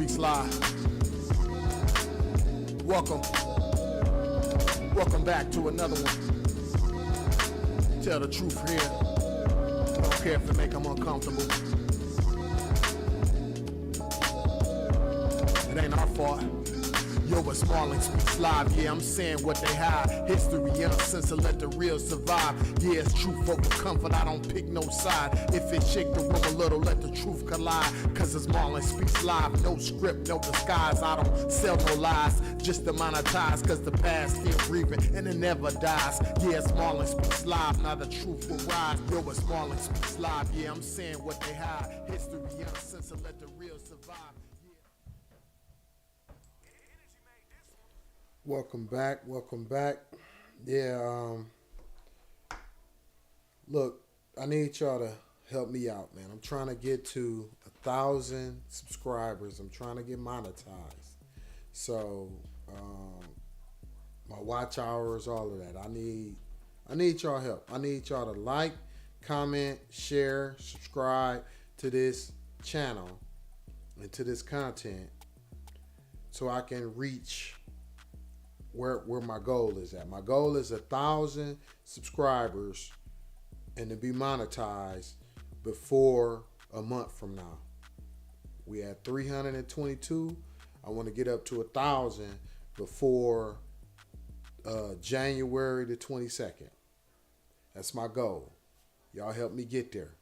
Speaks Live. Welcome back to another one. Tell the truth here. Don't care if it make them uncomfortable. It ain't our fault. Yo, it's Marlon Speaks Live. Yeah, I'm saying what they hide. History uncensored, let the real survive. Yeah, it's truth over comfort, I don't pick no side. If it shake the room a little, let the truth collide. Cause it's Marlon Speaks Live. No script, no disguise. I don't sell no lies, just to monetize. Cause the past still breathing and it never dies. Yeah, it's Marlon Speaks Live. Now the truth will rise. Yo, it's Marlon Speaks Live. Yeah, I'm saying what they hide. History uncensored, let the real survive. Welcome back. Yeah, look, I need y'all to help me out, man. I'm trying to get to 1,000 subscribers. I'm trying to get monetized. So, my watch hours, all of that. I need y'all help. I need y'all to like, comment, share, subscribe to this channel and to this content so I can reach where my goal is at. My goal is 1,000 subscribers and to be monetized before a month from now. We had 322. I want to get up to 1,000 before January the 22nd. That's my goal. Y'all help me get there.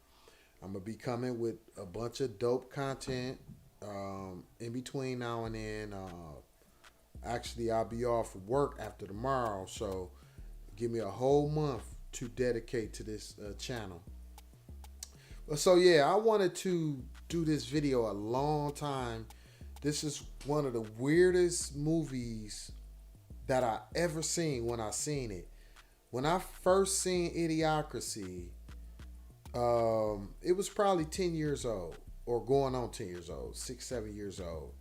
I'm gonna be coming with a bunch of dope content in between now and then. Actually, I'll be off work after tomorrow, so give me a whole month to dedicate to this channel. So yeah, I wanted to do this video a long time. This is one of the weirdest movies that I ever seen when I seen it. When I first seen Idiocracy, it was probably 10 years old, or going on 10 years old, 6, 7 years old.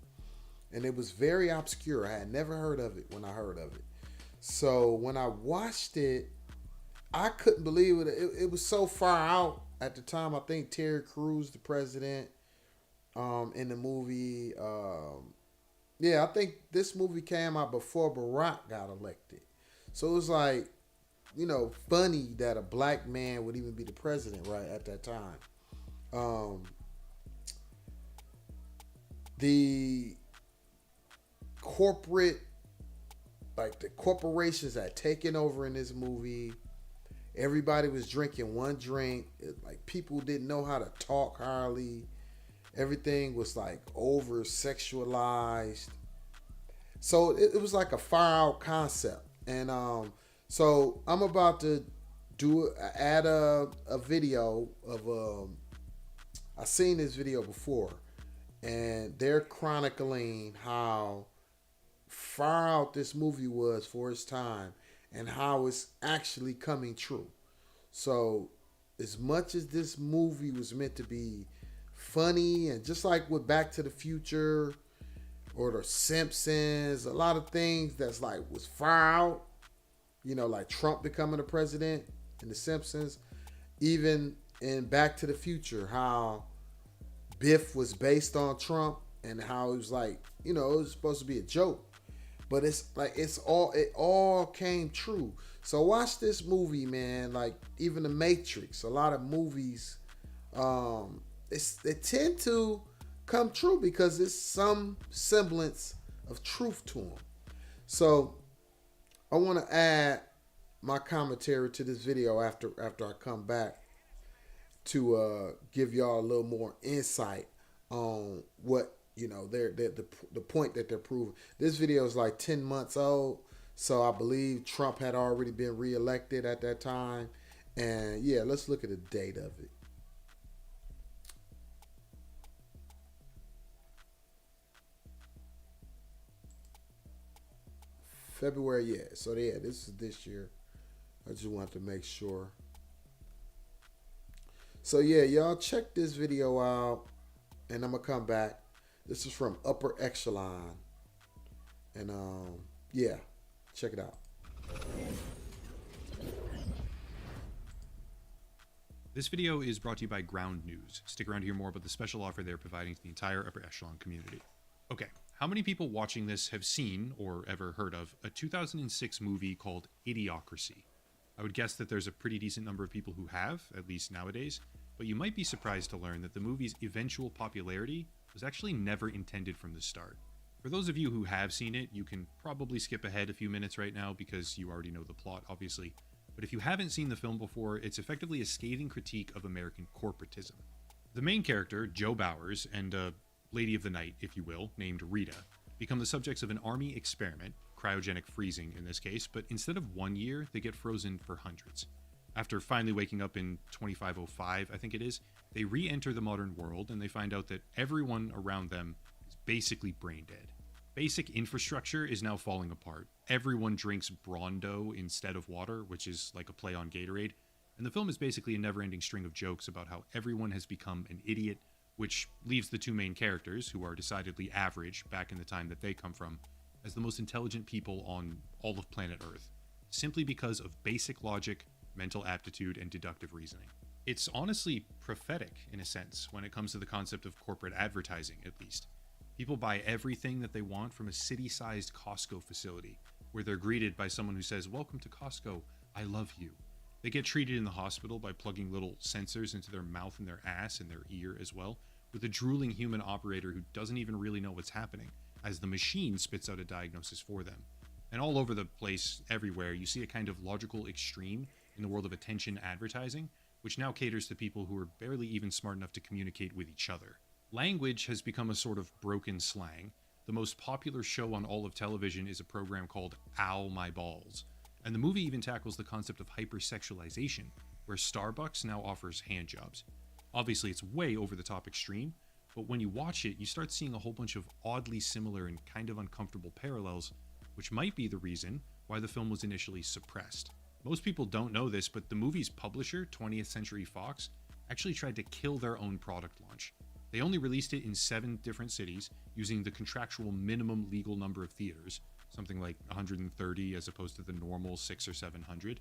And it was very obscure. I had never heard of it when I heard of it. So when I watched it, I couldn't believe it. It was so far out at the time. I think Terry Crews, the president, in the movie. Yeah, I think this movie came out before Barack got elected. So it was like, funny that a black man would even be the president right at that time. The corporations had taken over in this movie. Everybody was drinking one drink. People didn't know how to talk hardly. Everything was over sexualized. So it was like a far out concept. And so I'm about to add a video of I seen this video before, and they're chronicling how far out this movie was for its time and how it's actually coming true. So as much as this movie was meant to be funny, and just like with Back to the Future or The Simpsons, a lot of things that's was far out, like Trump becoming the president in The Simpsons, even in Back to the Future, how Biff was based on Trump and how it was it was supposed to be a joke. But it all came true. So watch this movie, man. Even The Matrix, a lot of movies, they tend to come true because there's some semblance of truth to them. So I want to add my commentary to this video after I come back to give y'all a little more insight on what the point that they're proving. This video is 10 months old, so I believe Trump had already been reelected at that time. And yeah, let's look at the date of it. February, yeah. So yeah, this is this year. I just wanted to make sure. So yeah, y'all check this video out, and I'm gonna come back. This is from Upper Echelon, and yeah, check it out. This video is brought to you by Ground News. Stick around to hear more about the special offer they're providing to the entire Upper Echelon community. Okay, how many people watching this have seen or ever heard of a 2006 movie called Idiocracy? I would guess that there's a pretty decent number of people who have, at least nowadays, but you might be surprised to learn that the movie's eventual popularity was actually never intended from the start. For those of you who have seen it, you can probably skip ahead a few minutes right now because you already know the plot, obviously. But if you haven't seen the film before, it's effectively a scathing critique of American corporatism. The main character, Joe Bowers, and a lady of the night, if you will, named Rita, become the subjects of an army experiment, cryogenic freezing in this case, but instead of 1 year, they get frozen for hundreds. After finally waking up in 2505, I think it is, they re-enter the modern world and they find out that everyone around them is basically brain dead. Basic infrastructure is now falling apart. Everyone drinks Brawndo instead of water, which is like a play on Gatorade. And the film is basically a never-ending string of jokes about how everyone has become an idiot, which leaves the two main characters, who are decidedly average back in the time that they come from, as the most intelligent people on all of planet Earth, simply because of basic logic, mental aptitude, and deductive reasoning. It's honestly prophetic, in a sense, when it comes to the concept of corporate advertising, at least. People buy everything that they want from a city-sized Costco facility, where they're greeted by someone who says, "Welcome to Costco, I love you." They get treated in the hospital by plugging little sensors into their mouth and their ass and their ear as well, with a drooling human operator who doesn't even really know what's happening, as the machine spits out a diagnosis for them. And all over the place, everywhere, you see a kind of logical extreme in the world of attention advertising, which now caters to people who are barely even smart enough to communicate with each other. Language has become a sort of broken slang. The most popular show on all of television is a program called Ow My Balls. And the movie even tackles the concept of hypersexualization, where Starbucks now offers handjobs. Obviously, it's way over the top extreme, but when you watch it, you start seeing a whole bunch of oddly similar and kind of uncomfortable parallels, which might be the reason why the film was initially suppressed. Most people don't know this, but the movie's publisher, 20th Century Fox, actually tried to kill their own product launch. They only released it in 7 different cities using the contractual minimum legal number of theaters, something like 130 as opposed to the normal 600 or 700,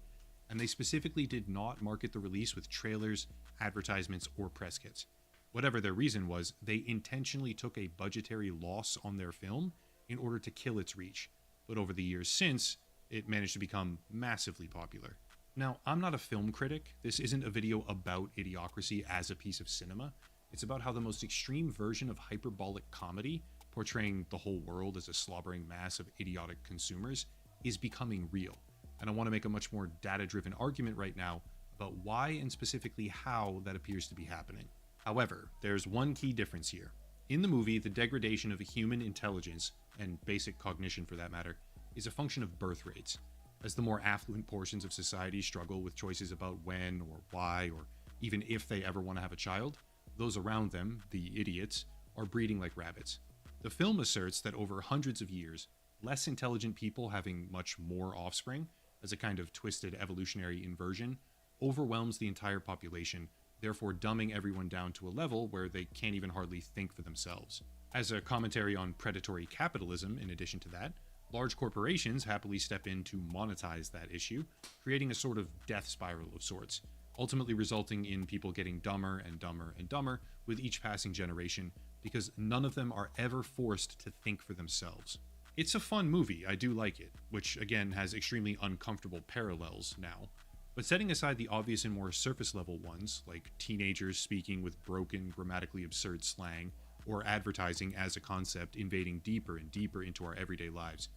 and they specifically did not market the release with trailers, advertisements, or press kits. Whatever their reason was, they intentionally took a budgetary loss on their film in order to kill its reach, but over the years since, it managed to become massively popular. Now, I'm not a film critic. This isn't a video about Idiocracy as a piece of cinema. It's about how the most extreme version of hyperbolic comedy, portraying the whole world as a slobbering mass of idiotic consumers, is becoming real. And I want to make a much more data-driven argument right now about why and specifically how that appears to be happening. However, there's one key difference here. In the movie, the degradation of human intelligence, and basic cognition for that matter, is a function of birth rates. As the more affluent portions of society struggle with choices about when or why or even if they ever want to have a child, those around them, the idiots, are breeding like rabbits. The film asserts that over hundreds of years, less intelligent people having much more offspring, as a kind of twisted evolutionary inversion, overwhelms the entire population, therefore dumbing everyone down to a level where they can't even hardly think for themselves. As a commentary on predatory capitalism, in addition to that, large corporations happily step in to monetize that issue, creating a sort of death spiral of sorts, ultimately resulting in people getting dumber and dumber and dumber with each passing generation, because none of them are ever forced to think for themselves. It's a fun movie, I do like it, which again has extremely uncomfortable parallels now, but setting aside the obvious and more surface level ones, like teenagers speaking with broken, grammatically absurd slang, or advertising as a concept invading deeper and deeper into our everyday lives,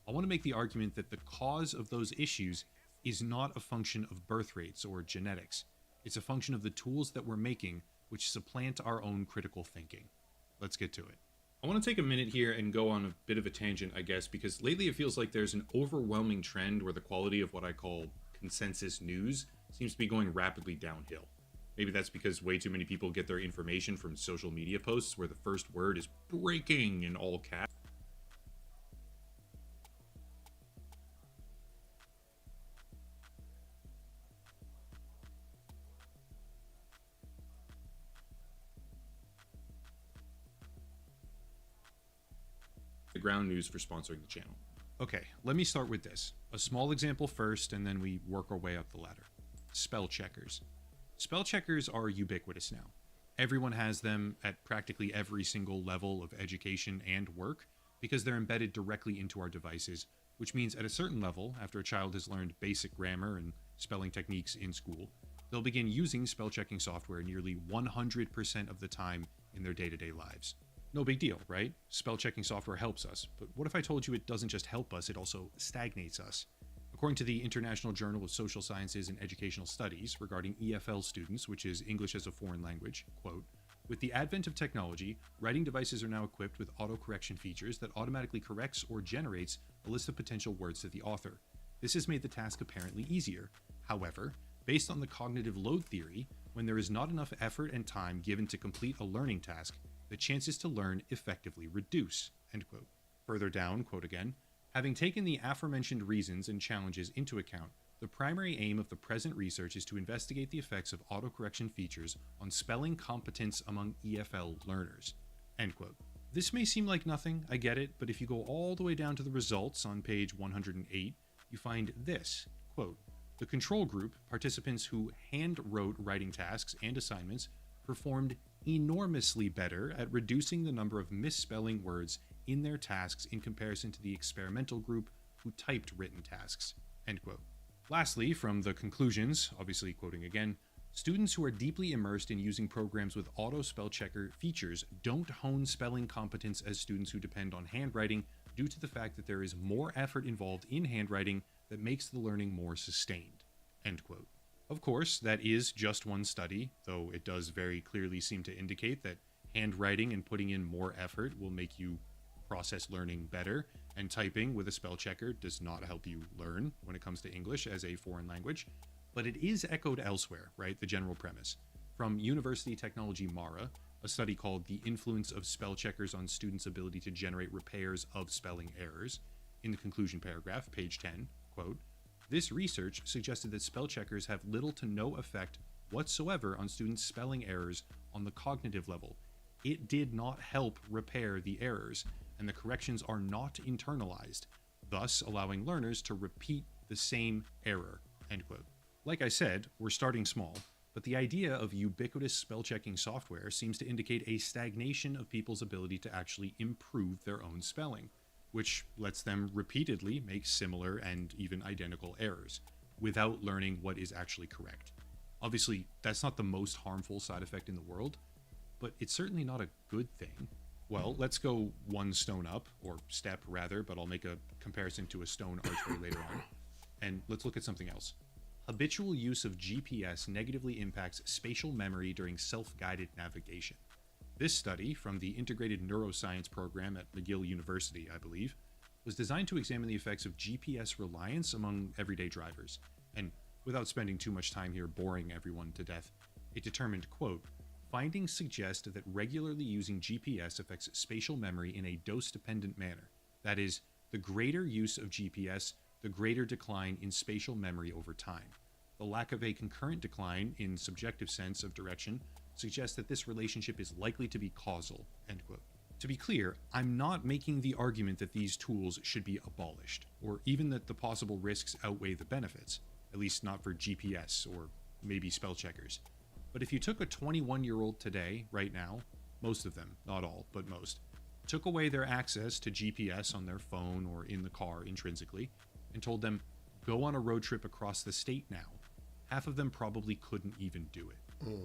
I want to make the argument that the cause of those issues is not a function of birth rates or genetics. It's a function of the tools that we're making, which supplant our own critical thinking. Let's get to it. I want to take a minute here and go on a bit of a tangent, I guess, because lately it feels like there's an overwhelming trend where the quality of what I call consensus news seems to be going rapidly downhill. Maybe that's because way too many people get their information from social media posts where the first word is breaking in all caps. The ground news for sponsoring the channel. Okay, let me start with this. A small example first, and then we work our way up the ladder. Spell checkers. Spell checkers are ubiquitous now. Everyone has them at practically every single level of education and work because they're embedded directly into our devices, which means at a certain level, after a child has learned basic grammar and spelling techniques in school, they'll begin using spell checking software nearly 100% of the time in their day-to-day lives. No big deal, right? Spell checking software helps us, but what if I told you it doesn't just help us, it also stagnates us? According to the International Journal of Social Sciences and Educational Studies regarding EFL students, which is English as a foreign language, quote, with the advent of technology, writing devices are now equipped with autocorrection features that automatically corrects or generates a list of potential words to the author. This has made the task apparently easier. However, based on the cognitive load theory, when there is not enough effort and time given to complete a learning task, the chances to learn effectively reduce, end quote. Further down, quote again, having taken the aforementioned reasons and challenges into account, the primary aim of the present research is to investigate the effects of autocorrection features on spelling competence among EFL learners, end quote. This may seem like nothing, I get it, but if you go all the way down to the results on page 108, you find this, quote, the control group, participants who hand-wrote writing tasks and assignments, performed enormously better at reducing the number of misspelling words in their tasks in comparison to the experimental group who typed written tasks, end quote. Lastly, from the conclusions, obviously quoting again, students who are deeply immersed in using programs with auto spell checker features don't hone spelling competence as students who depend on handwriting due to the fact that there is more effort involved in handwriting that makes the learning more sustained, end quote. Of course, that is just one study, though it does very clearly seem to indicate that handwriting and putting in more effort will make you process learning better, and typing with a spell checker does not help you learn when it comes to English as a foreign language. But it is echoed elsewhere, right? The general premise. From University Technology Mara, a study called The Influence of Spell Checkers on Students' Ability to Generate Repairs of Spelling Errors, in the conclusion paragraph, page 10, quote, this research suggested that spell checkers have little to no effect whatsoever on students' spelling errors on the cognitive level. It did not help repair the errors, and the corrections are not internalized, thus allowing learners to repeat the same error, end quote. Like I said, we're starting small, but the idea of ubiquitous spell-checking software seems to indicate a stagnation of people's ability to actually improve their own spelling, which lets them repeatedly make similar and even identical errors, without learning what is actually correct. Obviously, that's not the most harmful side effect in the world, but it's certainly not a good thing. Well, let's go one stone up, or step rather, but I'll make a comparison to a stone archway later on. And let's look at something else. Habitual use of GPS negatively impacts spatial memory during self-guided navigation. This study, from the Integrated Neuroscience Program at McGill University, I believe, was designed to examine the effects of GPS reliance among everyday drivers. And without spending too much time here boring everyone to death, it determined, quote, findings suggest that regularly using GPS affects spatial memory in a dose-dependent manner. That is, the greater use of GPS, the greater decline in spatial memory over time. The lack of a concurrent decline in subjective sense of direction suggests that this relationship is likely to be causal, end quote. To be clear, I'm not making the argument that these tools should be abolished, or even that the possible risks outweigh the benefits, at least not for GPS or maybe spell checkers. But if you took a 21-year-old today, right now, most of them, not all, but most, took away their access to GPS on their phone or in the car intrinsically, and told them, go on a road trip across the state now, half of them probably couldn't even do it.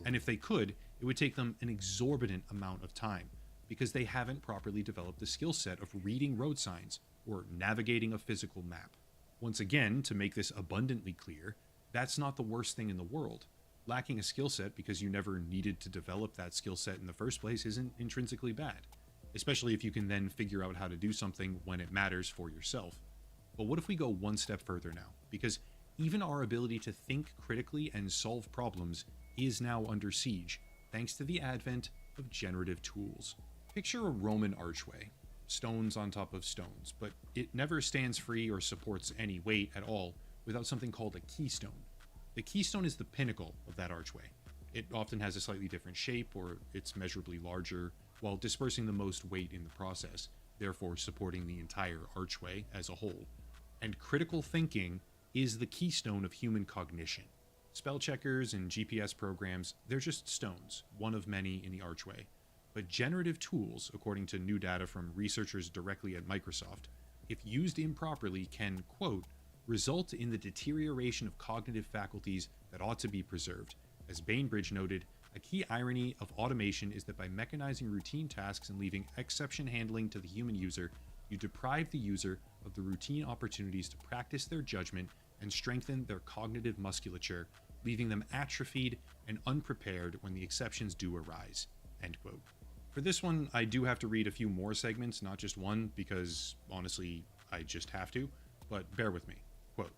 And if they could, it would take them an exorbitant amount of time, because they haven't properly developed the skill set of reading road signs or navigating a physical map. Once again, to make this abundantly clear, that's not the worst thing in the world. Lacking a skill set because you never needed to develop that skill set in the first place isn't intrinsically bad, especially if you can then figure out how to do something when it matters for yourself. But what if we go one step further now? Because even our ability to think critically and solve problems is now under siege, thanks to the advent of generative tools. Picture a Roman archway, stones on top of stones, but it never stands free or supports any weight at all without something called a keystone. The keystone is the pinnacle of that archway. It often has a slightly different shape, or it's measurably larger, while dispersing the most weight in the process, therefore supporting the entire archway as a whole. And critical thinking is the keystone of human cognition. Spell checkers and GPS programs, they're just stones, one of many in the archway. But generative tools, according to new data from researchers directly at Microsoft, if used improperly, can, quote, result in the deterioration of cognitive faculties that ought to be preserved. As Bainbridge noted, a key irony of automation is that by mechanizing routine tasks and leaving exception handling to the human user, you deprive the user of the routine opportunities to practice their judgment and strengthen their cognitive musculature, leaving them atrophied and unprepared when the exceptions do arise. End quote. For this one, I do have to read a few more segments, not just one, because honestly, I just have to, but bear with me. Quote,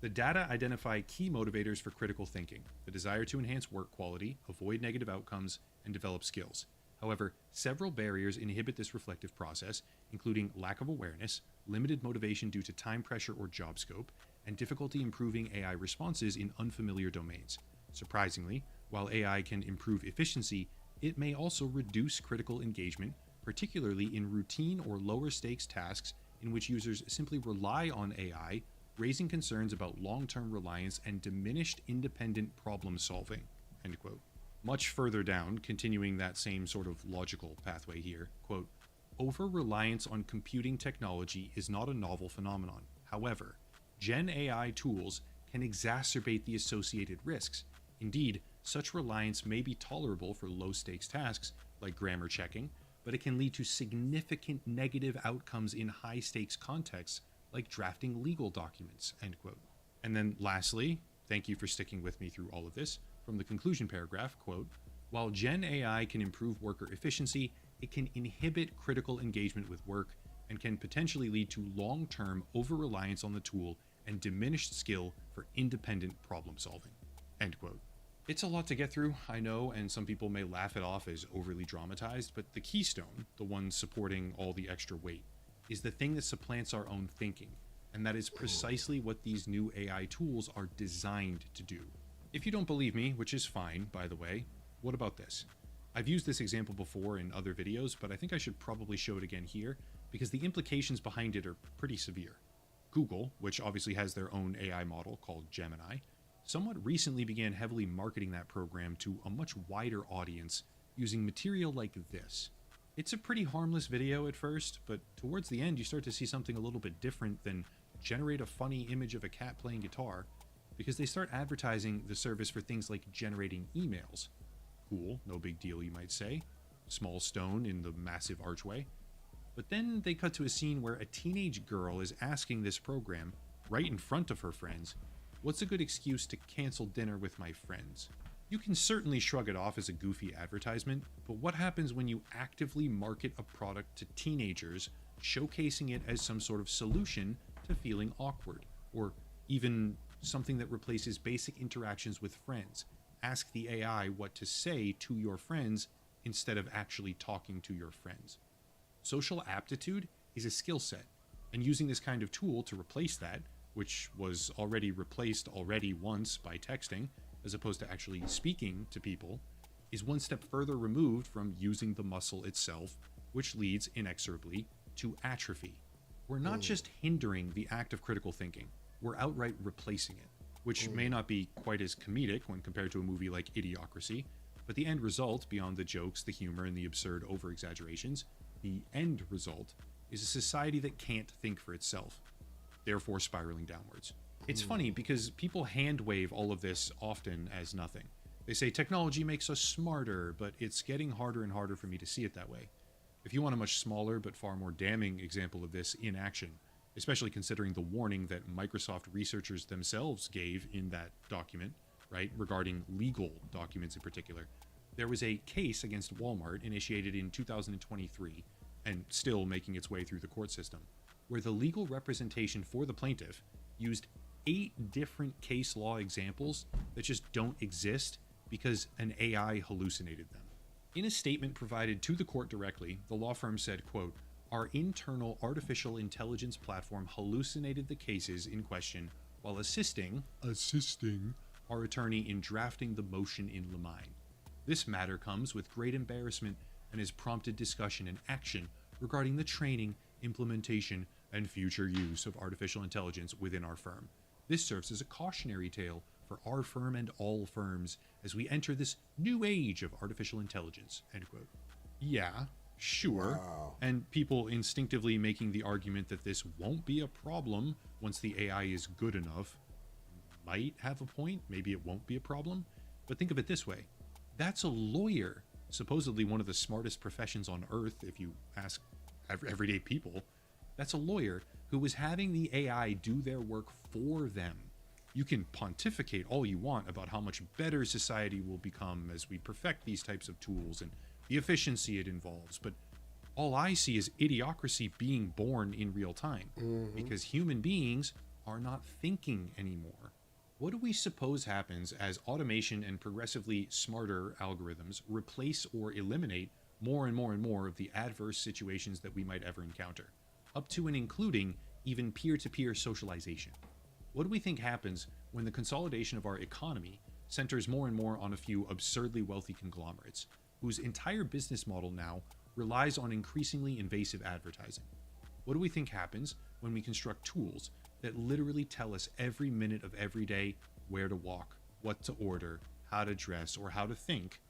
the data identify key motivators for critical thinking, the desire to enhance work quality, avoid negative outcomes, and develop skills. However, several barriers inhibit this reflective process, including lack of awareness, limited motivation due to time pressure or job scope, and difficulty improving AI responses in unfamiliar domains. Surprisingly, while AI can improve efficiency, it may also reduce critical engagement, particularly in routine or lower stakes tasks in which users simply rely on AI, raising concerns about long-term reliance and diminished independent problem solving. End quote. Much further down, continuing that same sort of logical pathway here, quote, over-reliance on computing technology is not a novel phenomenon. However, Gen AI tools can exacerbate the associated risks. Indeed, such reliance may be tolerable for low-stakes tasks like grammar checking, but it can lead to significant negative outcomes in high-stakes contexts like drafting legal documents, end quote. And then lastly, thank you for sticking with me through all of this, from the conclusion paragraph, quote, while Gen AI can improve worker efficiency, it can inhibit critical engagement with work and can potentially lead to long-term over-reliance on the tool and diminished skill for independent problem solving, end quote. It's a lot to get through, I know, and some people may laugh it off as overly dramatized, but the keystone, the one supporting all the extra weight, is the thing that supplants our own thinking, and that is precisely what these new AI tools are designed to do. If you don't believe me, which is fine, by the way, what about this? I've used this example before in other videos, but I think I should probably show it again here, because the implications behind it are pretty severe. Google, which obviously has their own AI model called Gemini, somewhat recently began heavily marketing that program to a much wider audience using material like this. It's a pretty harmless video at first, but towards the end you start to see something a little bit different than generate a funny image of a cat playing guitar, because they start advertising the service for things like generating emails. Cool, no big deal you might say. Small stone in the massive archway. But then they cut to a scene where a teenage girl is asking this program, right in front of her friends, what's a good excuse to cancel dinner with my friends? You can certainly shrug it off as a goofy advertisement, but what happens when you actively market a product to teenagers, showcasing it as some sort of solution to feeling awkward, or even something that replaces basic interactions with friends? Ask the AI what to say to your friends instead of actually talking to your friends. Social aptitude is a skill set, and using this kind of tool to replace that, which was already replaced once by texting, as opposed to actually speaking to people, is one step further removed from using the muscle itself, which leads inexorably to atrophy. We're not just hindering the act of critical thinking, we're outright replacing it, which may not be quite as comedic when compared to a movie like Idiocracy, but the end result, beyond the jokes, the humor, and the absurd over-exaggerations, the end result is a society that can't think for itself, therefore spiraling downwards. It's funny because people hand-wave all of this often as nothing. They say technology makes us smarter, but it's getting harder and harder for me to see it that way. If you want a much smaller but far more damning example of this in action, especially considering the warning that Microsoft researchers themselves gave in that document, right, regarding legal documents in particular, there was a case against Walmart initiated in 2023 and still making its way through the court system, where the legal representation for the plaintiff used 8 different case law examples that just don't exist because an AI hallucinated them. In a statement provided to the court directly, the law firm said, quote, our internal artificial intelligence platform hallucinated the cases in question while assisting our attorney in drafting the motion in limine. This matter comes with great embarrassment and has prompted discussion and action regarding the training, implementation, and future use of artificial intelligence within our firm. This serves as a cautionary tale for our firm and all firms as we enter this new age of artificial intelligence, end quote. Yeah, sure. Wow. And people instinctively making the argument that this won't be a problem once the AI is good enough might have a point. Maybe it won't be a problem. But think of it this way, that's a lawyer, supposedly one of the smartest professions on earth, if you ask everyday people. That's a lawyer who was having the AI do their work for them. You can pontificate all you want about how much better society will become as we perfect these types of tools and the efficiency it involves, but all I see is idiocracy being born in real time because human beings are not thinking anymore. What do we suppose happens as automation and progressively smarter algorithms replace or eliminate more and more and more of the adverse situations that we might ever encounter, up to and including even peer-to-peer socialization? What do we think happens when the consolidation of our economy centers more and more on a few absurdly wealthy conglomerates, whose entire business model now relies on increasingly invasive advertising? What do we think happens when we construct tools that literally tell us every minute of every day where to walk, what to order, how to dress, or how to think?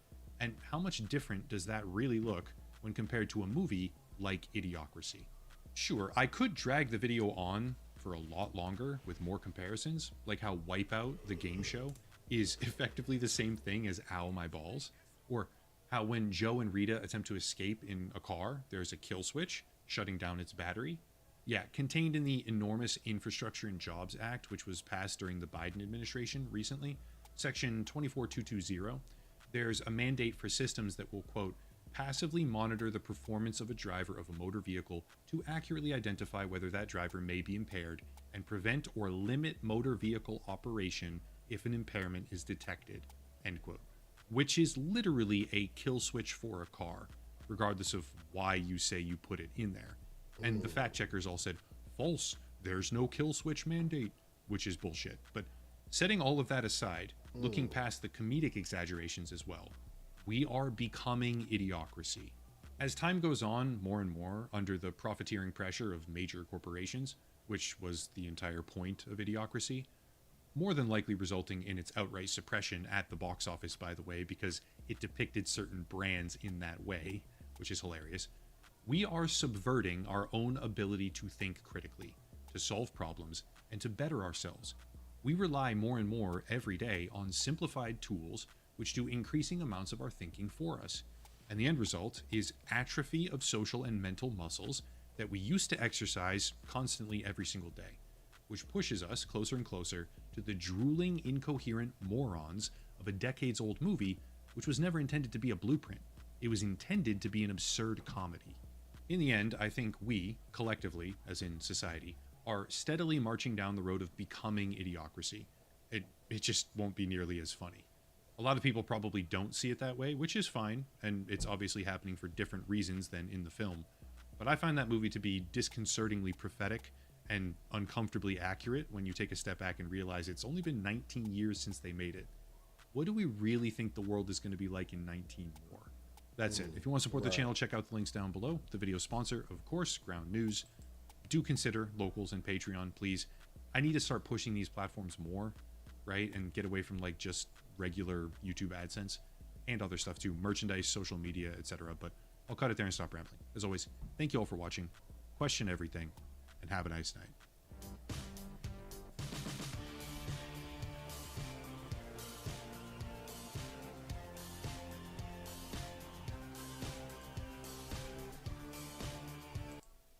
And how much different does that really look when compared to a movie like Idiocracy? Sure, I could drag the video on for a lot longer with more comparisons, like how Wipeout, the game show, is effectively the same thing as Ow My Balls, or how when Joe and Rita attempt to escape in a car, there's a kill switch shutting down its battery. Yeah, contained in the enormous Infrastructure and Jobs Act, which was passed during the Biden administration recently, Section 24220, there's a mandate for systems that will, quote, passively monitor the performance of a driver of a motor vehicle to accurately identify whether that driver may be impaired and prevent or limit motor vehicle operation if an impairment is detected, end quote. Which is literally a kill switch for a car, regardless of why you say you put it in there. And the fact checkers all said, false, there's no kill switch mandate, which is bullshit. But setting all of that aside, looking past the comedic exaggerations as well, we are becoming idiocracy. As time goes on, more and more, under the profiteering pressure of major corporations, which was the entire point of Idiocracy, more than likely resulting in its outright suppression at the box office, by the way, because it depicted certain brands in that way, which is hilarious. We are subverting our own ability to think critically, to solve problems, and to better ourselves. We rely more and more every day on simplified tools which do increasing amounts of our thinking for us. And the end result is atrophy of social and mental muscles that we used to exercise constantly every single day, which pushes us closer and closer to the drooling, incoherent morons of a decades-old movie, which was never intended to be a blueprint. It was intended to be an absurd comedy. In the end, I think we, collectively, as in society, are steadily marching down the road of becoming idiocracy. It just won't be nearly as funny. A lot of people probably don't see it that way, which is fine, and it's obviously happening for different reasons than in the film. But I find that movie to be disconcertingly prophetic and uncomfortably accurate when you take a step back and realize it's only been 19 years since they made it. What do we really think the world is going to be like in 19 more? That's it. If you want to support the channel, check out the links down below. The video sponsor, of course, Ground News. Do consider locals and Patreon, please. I need to start pushing these platforms more, right? And get away from like just regular YouTube AdSense and other stuff too, merchandise, social media, etc. But I'll cut it there and stop rambling. As always, thank you all for watching. Question everything, and have a nice night.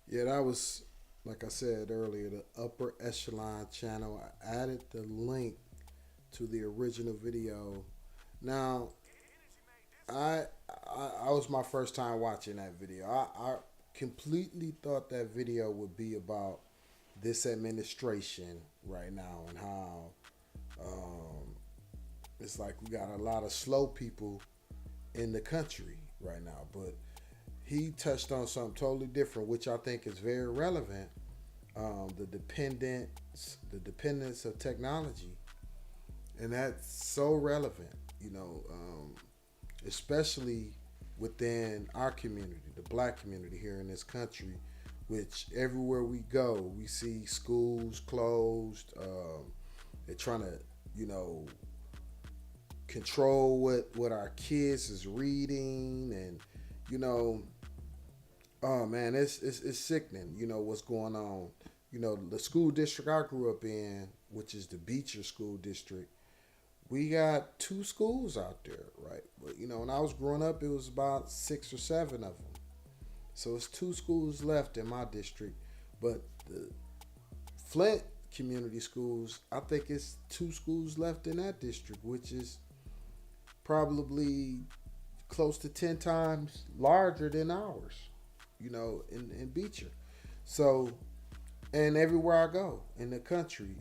Yeah, that was, like I said earlier, the Upper Echelon channel. I added the link to the original video. Now, I was my first time watching that video. I completely thought that video would be about this administration right now and how it's like we got a lot of slow people in the country right now. But he touched on something totally different, which I think is very relevant. The dependence of technology, and that's so relevant, especially within our community, the black community here in this country, which everywhere we go, we see schools closed. They're trying to you know, control what our kids is reading, and you know, oh man, it's sickening. You know what's going on. You know, the school district I grew up in, which is the Beecher School District, we got two schools out there, right? But you know, when I was growing up, it was about 6 or 7 of them. So it's two schools left in my district, but the Flint community schools, I think it's two schools left in that district, which is probably close to 10 times larger than ours, you know, in Beecher. So, and everywhere I go in the country,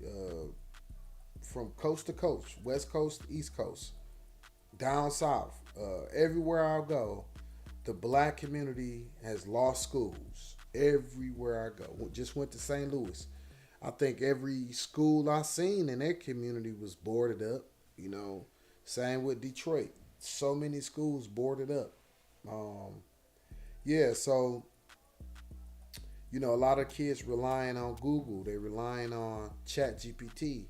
from coast to coast, west coast, east coast, down south, everywhere I go, the black community has lost schools. Everywhere I go, just went to St. Louis. I think every school I seen in their community was boarded up. You know, same with Detroit. So many schools boarded up. Yeah, so you know, a lot of kids relying on Google. They relying on Chat GPT.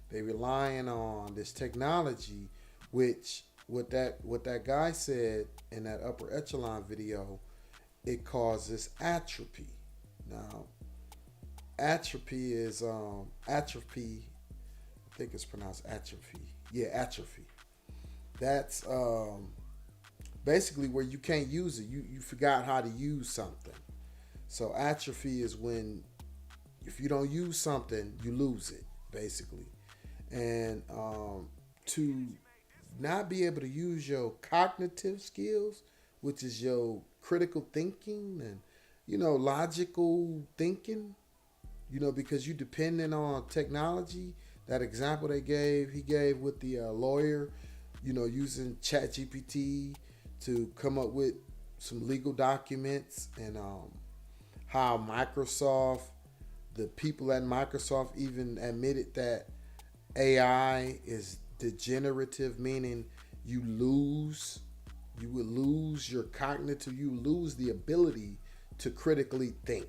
They relying on this technology, which what that guy said in that upper echelon video, it causes atrophy. Now, atrophy is atrophy. I think it's pronounced atrophy. Yeah, atrophy. That's basically where you can't use it. You forgot how to use something. So atrophy is when if you don't use something, you lose it, basically. And to not be able to use your cognitive skills, which is your critical thinking and, you know, logical thinking, you know, because you dependent on technology. That example he gave with the lawyer, you know, using Chat GPT to come up with some legal documents, and how the people at Microsoft even admitted that AI is degenerative, meaning you would lose your cognitive, you lose the ability to critically think,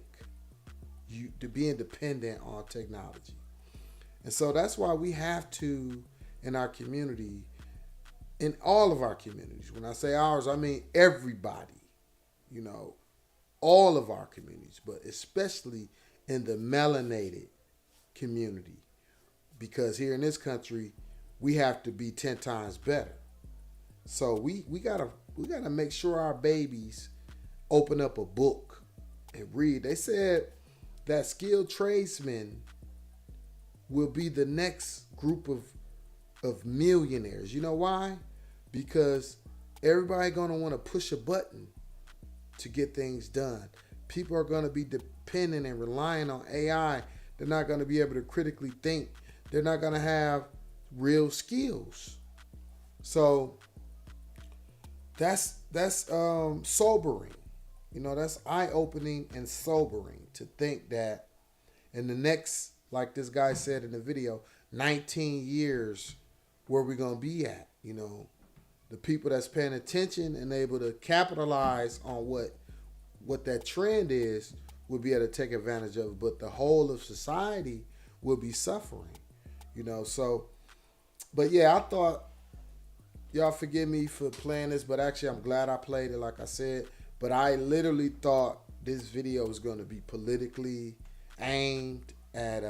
to be independent on technology. And so that's why we have to, in our community, in all of our communities, when I say ours, I mean everybody, you know, all of our communities, but especially in the melanated community, because here in this country, we have to be 10 times better. So we gotta make sure our babies open up a book and read. They said that skilled tradesmen will be the next group of millionaires. You know why? Because everybody gonna want to push a button to get things done. People are gonna be dependent and relying on AI. They're not gonna be able to critically think. They're not gonna have real skills. So that's sobering. You know, that's eye-opening and sobering to think that in the next, like this guy said in the video, 19 years, where we gonna be at? You know, the people that's paying attention and able to capitalize on what that trend is will be able to take advantage of it, but the whole of society will be suffering. You know, so, but yeah, I thought, y'all forgive me for playing this, but actually I'm glad I played it, like I said. But I literally thought this video was going to be politically aimed at,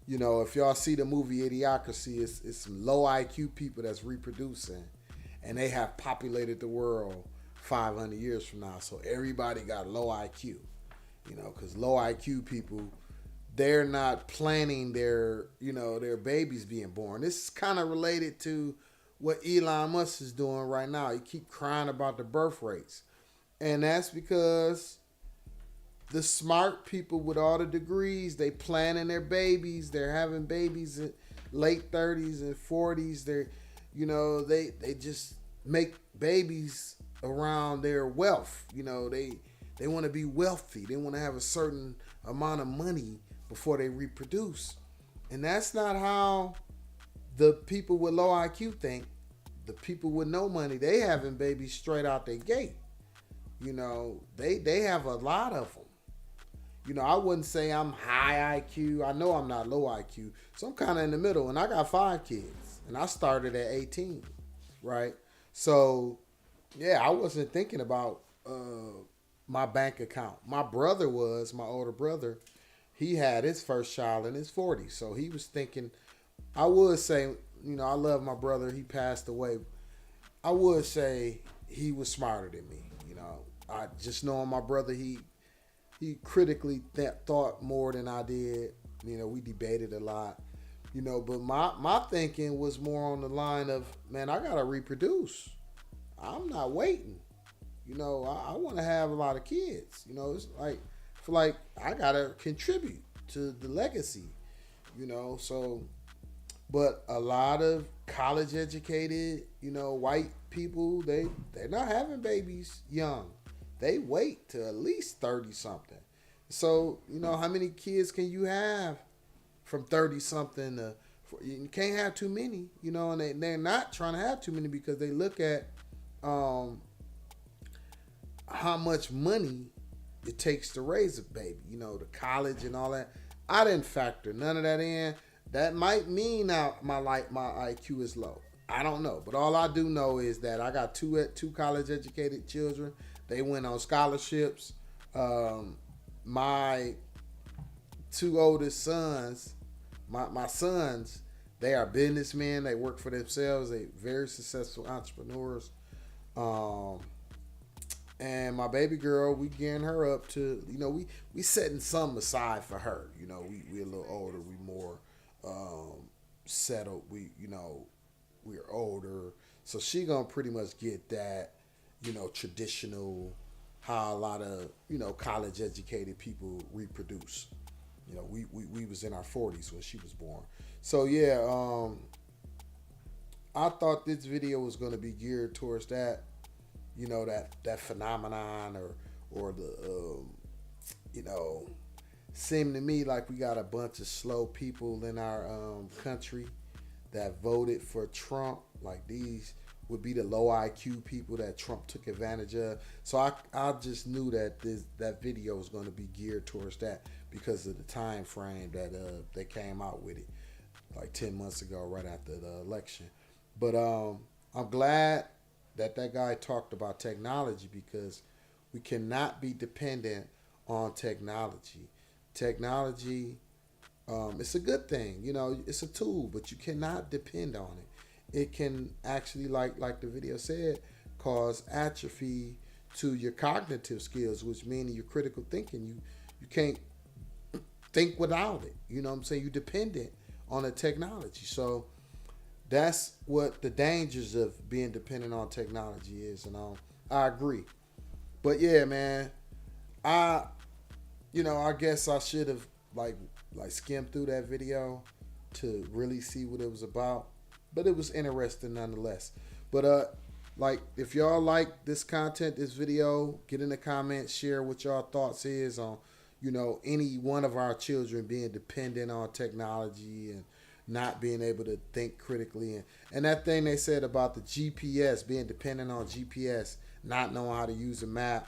you know, if y'all see the movie Idiocracy, it's some low IQ people that's reproducing, and they have populated the world 500 years from now. So everybody got low IQ, you know, because low IQ people, they're not planning their babies being born. This is kind of related to what Elon Musk is doing right now. He keep crying about the birth rates. And that's because the smart people with all the degrees, they planning their babies. They're having babies in late 30s and 40s. They just make babies around their wealth. You know, they want to be wealthy. They want to have a certain amount of money before they reproduce. And that's not how the people with low IQ think. The people with no money, they having babies straight out their gate. You know, they have a lot of them. I wouldn't say I'm high IQ. I know I'm not low IQ. So I'm kind of in the middle. And I got 5 kids. And I started at 18, right? So, yeah, I wasn't thinking about my bank account. My brother was, my older brother, he had his first child in his 40s. So he was thinking, I would say, I love my brother. He passed away. I would say he was smarter than me. I just knowing my brother, he critically thought more than I did. We debated a lot. But my thinking was more on the line of, man, I gotta reproduce. I'm not waiting. I want to have a lot of kids. It's like I feel like I gotta contribute to the legacy. So. But a lot of college educated, white people, they're not having babies young. They wait to at least 30 something. So, how many kids can you have from 30 something to, you can't have too many, and they're not trying to have too many because they look at how much money it takes to raise a baby, the college and all that. I didn't factor none of that in. That might mean now my IQ is low. I don't know. But all I do know is that I got two college educated children. They went on scholarships. My 2 oldest sons, my sons, they are businessmen. They work for themselves. They very successful entrepreneurs. And my baby girl, we gearing her up to, we setting some aside for her. We a little older. We more settled. We're older, so she gonna pretty much get that, traditional, how a lot of college educated people reproduce. We was in our 40s when she was born. So yeah, I thought this video was gonna be geared towards that, that phenomenon or the seemed to me like we got a bunch of slow people in our country that voted for Trump. Like these would be the low IQ people that Trump took advantage of. So I just knew that that video was going to be geared towards that because of the time frame that they came out with it, like 10 months ago, right after the election. But I'm glad that guy talked about technology because we cannot be dependent on technology. Technology, it's a good thing, it's a tool, but you cannot depend on it. It can actually, like the video said, cause atrophy to your cognitive skills, which means your critical thinking. You can't think without it. You're dependent on the technology. So that's what the dangers of being dependent on technology is, and I agree. But yeah, man, I guess I should have like skimmed through that video to really see what it was about. But it was interesting nonetheless. But if y'all like this content, this video, get in the comments, share what y'all thoughts is on, any one of our children being dependent on technology and not being able to think critically. And that thing they said about the GPS, being dependent on GPS, not knowing how to use a map,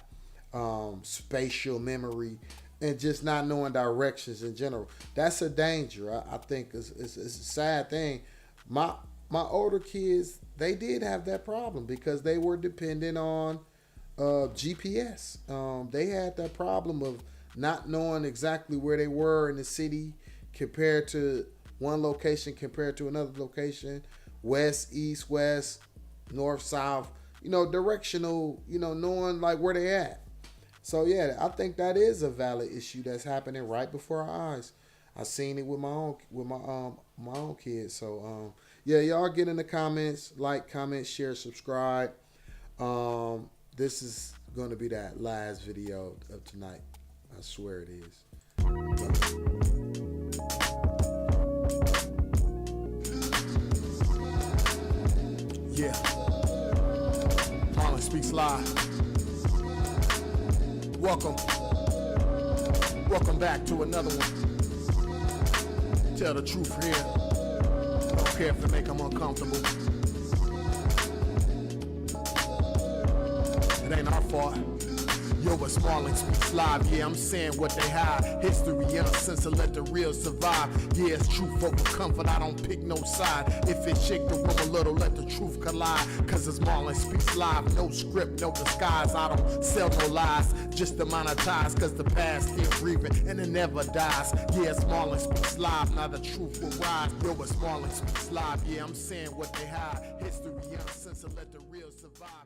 spatial memory, and just not knowing directions in general. That's a danger. I think it's a sad thing. My older kids, they did have that problem because they were dependent on GPS. They had that problem of not knowing exactly where they were in the city compared to one location compared to another location, west, east, west, north, south, directional, knowing like where they at. So yeah, I think that is a valid issue that's happening right before our eyes. I seen it with my own kids. So yeah, y'all get in the comments, like, comment, share, subscribe. This is gonna be that last video of tonight. I swear it is. Yeah. Harlan Speaks Live. Welcome back to another one. Tell the truth here. Don't care if it make them uncomfortable. It ain't our fault. Yo, it's Marlon Speaks Live. Yeah, I'm saying what they hide. History uncensored, let the real survive. Yeah, it's truth over comfort, I don't pick no side. If it shake the room a little, let the truth collide. Cause it's Marlon Speaks Live. No script, no disguise. I don't sell no lies, just to monetize. Cause the past still breathing and it never dies. Yeah, it's Marlon Speaks Live. Now the truth will rise. Yo, it's Marlon Speaks Live. Yeah, I'm saying what they hide. History uncensored, let the real survive.